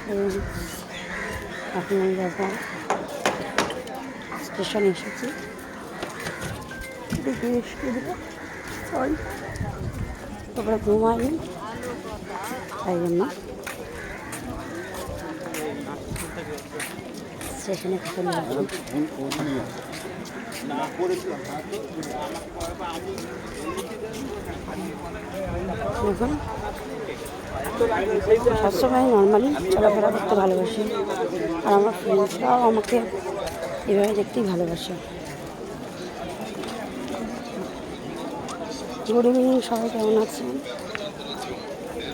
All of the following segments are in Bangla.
এখন আমি যাবো স্টেশনে এসেছি, তারপরে ঘুমাইনি, তাই জন্য স্টেশনে চলে আসলাম। এখন সবসময় নর্মালি চলাফেরা করতে ভালোবাসি, আর আমার ফ্রেন্ডসরাও আমাকে এভাবে দেখতেই ভালোবাসে। গুড ইভিনিং, সবাই কেমন আছেন?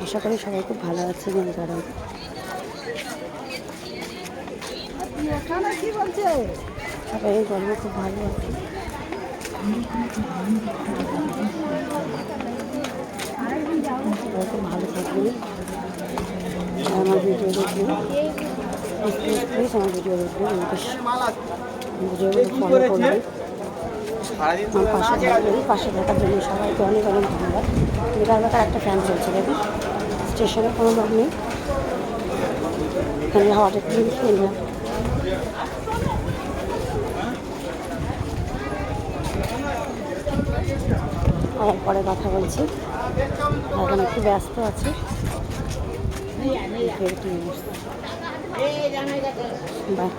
আশা করি সবাই খুব ভালো আছেন। কারণ সবাই গল্প খুব ভালো আছে। খুব ভালো থাকবেন, আমার ভিডিও দেখবেন, প্লিজ আমার ভিডিও দেখবেন, আমাকে ভিডিওগুলো ফলো করবেন, আমার পাশে থাকবেন। পাশে থাকার জন্য সবাইকে অনেক অনেক ধন্যবাদ। বিকাল বেকার একটা ফ্যান চলছে, দেখুন স্টেশনে কোনো লোক নেই, এখানে হাওয়াটা ক্লিন খেয়ে নেয়। আবার পরে কথা বলছি, এখন একটু ব্যস্ত আছি। বাই।